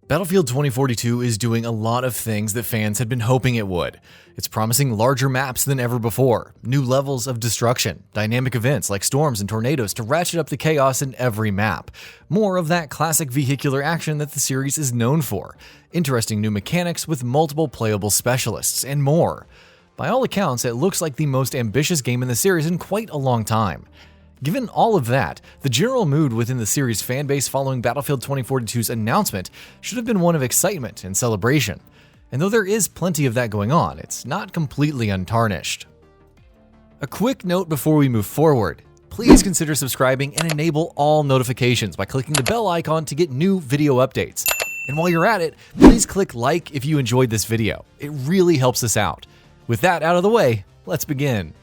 Battlefield 2042 is doing a lot of things that fans had been hoping it would. It's promising larger maps than ever before, new levels of destruction, dynamic events like storms and tornadoes to ratchet up the chaos in every map, more of that classic vehicular action that the series is known for, interesting new mechanics with multiple playable specialists, and more. By all accounts, it looks like the most ambitious game in the series in quite a long time. Given all of that, the general mood within the series' fanbase following Battlefield 2042's announcement should have been one of excitement and celebration. And though there is plenty of that going on, it's not completely untarnished. A quick note before we move forward. Please consider subscribing and enable all notifications by clicking the bell icon to get new video updates. And while you're at it, please click like if you enjoyed this video. It really helps us out. With that out of the way, let's begin.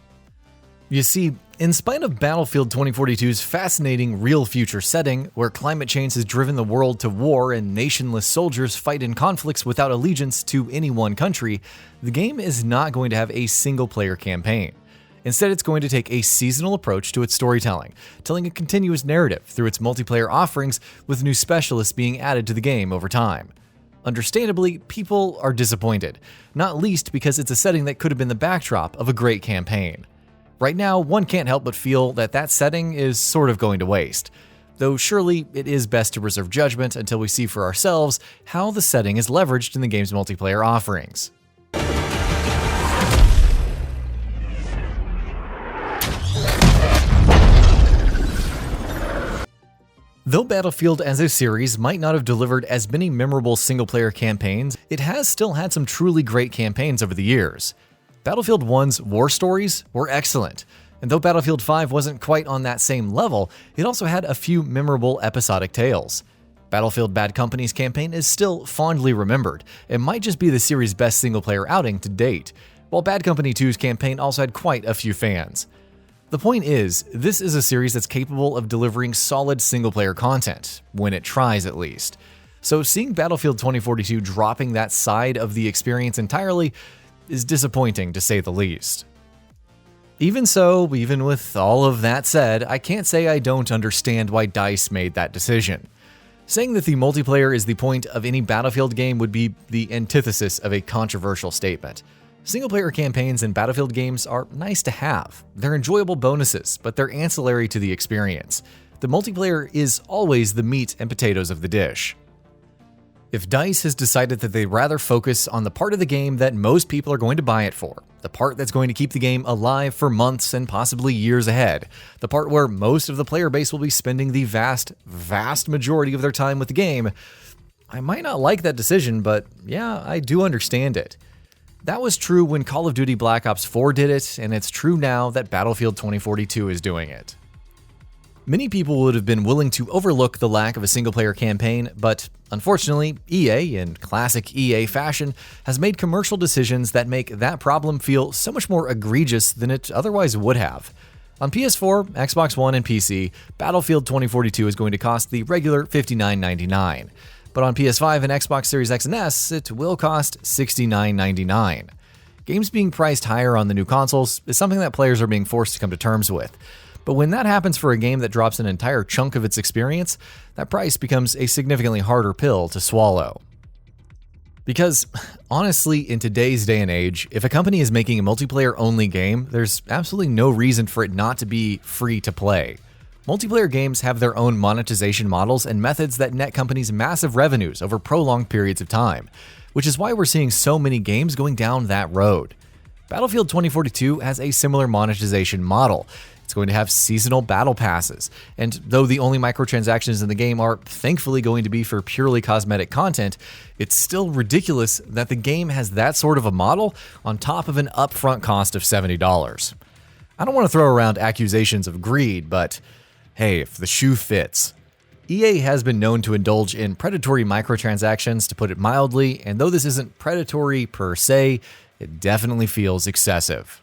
You see, in spite of Battlefield 2042's fascinating real future setting, where climate change has driven the world to war and nationless soldiers fight in conflicts without allegiance to any one country, the game is not going to have a single-player campaign. Instead, it's going to take a seasonal approach to its storytelling, telling a continuous narrative through its multiplayer offerings with new specialists being added to the game over time. Understandably, people are disappointed, not least because it's a setting that could have been the backdrop of a great campaign. Right now, one can't help but feel that that setting is sort of going to waste. Though surely it is best to reserve judgment until we see for ourselves how the setting is leveraged in the game's multiplayer offerings. Though Battlefield as a series might not have delivered as many memorable single-player campaigns, it has still had some truly great campaigns over the years. Battlefield 1's war stories were excellent, and though Battlefield 5 wasn't quite on that same level, it also had a few memorable episodic tales. Battlefield Bad Company's campaign is still fondly remembered, and might just be the series' best single-player outing to date, while Bad Company 2's campaign also had quite a few fans. The point is, this is a series that's capable of delivering solid single-player content, when it tries at least. So seeing Battlefield 2042 dropping that side of the experience entirely is disappointing to say the least. Even so, even with all of that said, I can't say I don't understand why DICE made that decision. Saying that the multiplayer is the point of any Battlefield game would be the antithesis of a controversial statement. Single-player campaigns in Battlefield games are nice to have. They're enjoyable bonuses, but they're ancillary to the experience. The multiplayer is always the meat and potatoes of the dish. If DICE has decided that they'd rather focus on the part of the game that most people are going to buy it for, the part that's going to keep the game alive for months and possibly years ahead, the part where most of the player base will be spending the vast majority of their time with the game, I might not like that decision, but yeah, I do understand it. That was true when Call of Duty Black Ops 4 did it, and it's true now that Battlefield 2042 is doing it. Many people would have been willing to overlook the lack of a single-player campaign, but unfortunately, EA, in classic EA fashion, has made commercial decisions that make that problem feel so much more egregious than it otherwise would have. On PS4, Xbox One, and PC, Battlefield 2042 is going to cost the regular $59.99. But on PS5 and Xbox Series X and S, it will cost $69.99. Games being priced higher on the new consoles is something that players are being forced to come to terms with. But when that happens for a game that drops an entire chunk of its experience, that price becomes a significantly harder pill to swallow. Because, honestly, in today's day and age, if a company is making a multiplayer-only game, there's absolutely no reason for it not to be free to play. Multiplayer games have their own monetization models and methods that net companies massive revenues over prolonged periods of time, which is why we're seeing so many games going down that road. Battlefield 2042 has a similar monetization model. It's going to have seasonal battle passes, and though the only microtransactions in the game are thankfully going to be for purely cosmetic content, it's still ridiculous that the game has that sort of a model on top of an upfront cost of $70. I don't want to throw around accusations of greed, but hey, if the shoe fits. EA has been known to indulge in predatory microtransactions, to put it mildly, and though this isn't predatory per se, it definitely feels excessive.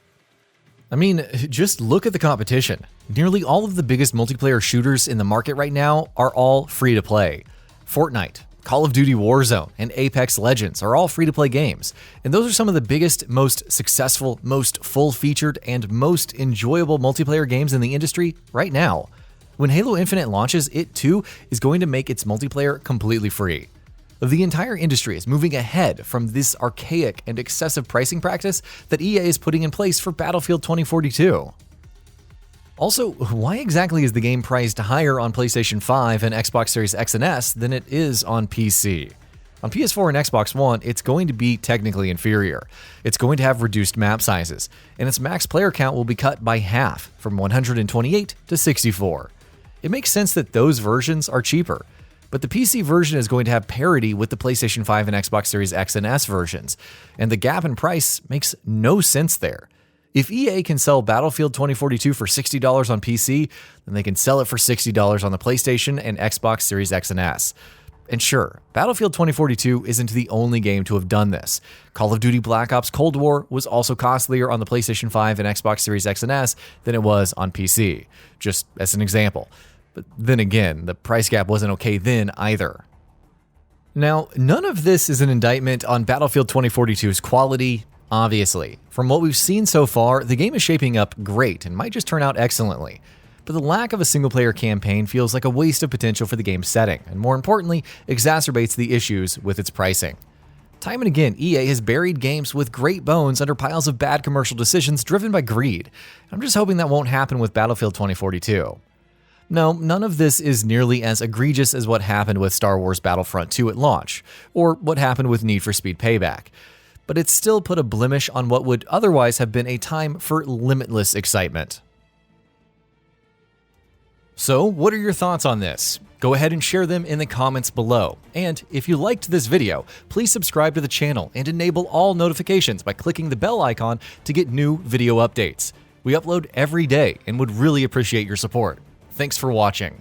I mean, just look at the competition. Nearly all of the biggest multiplayer shooters in the market right now are all free to play. Fortnite, Call of Duty Warzone, and Apex Legends are all free-to-play games, and those are some of the biggest, most successful, most full-featured, and most enjoyable multiplayer games in the industry right now. When Halo Infinite launches, it too is going to make its multiplayer completely free. The entire industry is moving ahead from this archaic and excessive pricing practice that EA is putting in place for Battlefield 2042. Also, why exactly is the game priced higher on PlayStation 5 and Xbox Series X and S than it is on PC? On PS4 and Xbox One, it's going to be technically inferior. It's going to have reduced map sizes, and its max player count will be cut by half, from 128 to 64. It makes sense that those versions are cheaper, but the PC version is going to have parity with the PlayStation 5 and Xbox Series X and S versions, and the gap in price makes no sense there. If EA can sell Battlefield 2042 for $60 on PC, then they can sell it for $60 on the PlayStation and Xbox Series X and S. And sure, Battlefield 2042 isn't the only game to have done this. Call of Duty Black Ops Cold War was also costlier on the PlayStation 5 and Xbox Series X and S than it was on PC, just as an example. But then again, the price gap wasn't okay then either. Now, none of this is an indictment on Battlefield 2042's quality, obviously. From what we've seen so far, the game is shaping up great and might just turn out excellently. But the lack of a single-player campaign feels like a waste of potential for the game's setting, and more importantly, exacerbates the issues with its pricing. Time and again, EA has buried games with great bones under piles of bad commercial decisions driven by greed. I'm just hoping that won't happen with Battlefield 2042. No, none of this is nearly as egregious as what happened with Star Wars Battlefront 2 at launch, or what happened with Need for Speed Payback. But it still put a blemish on what would otherwise have been a time for limitless excitement. So, what are your thoughts on this? Go ahead and share them in the comments below. And if you liked this video, please subscribe to the channel and enable all notifications by clicking the bell icon to get new video updates. We upload every day and would really appreciate your support. Thanks for watching.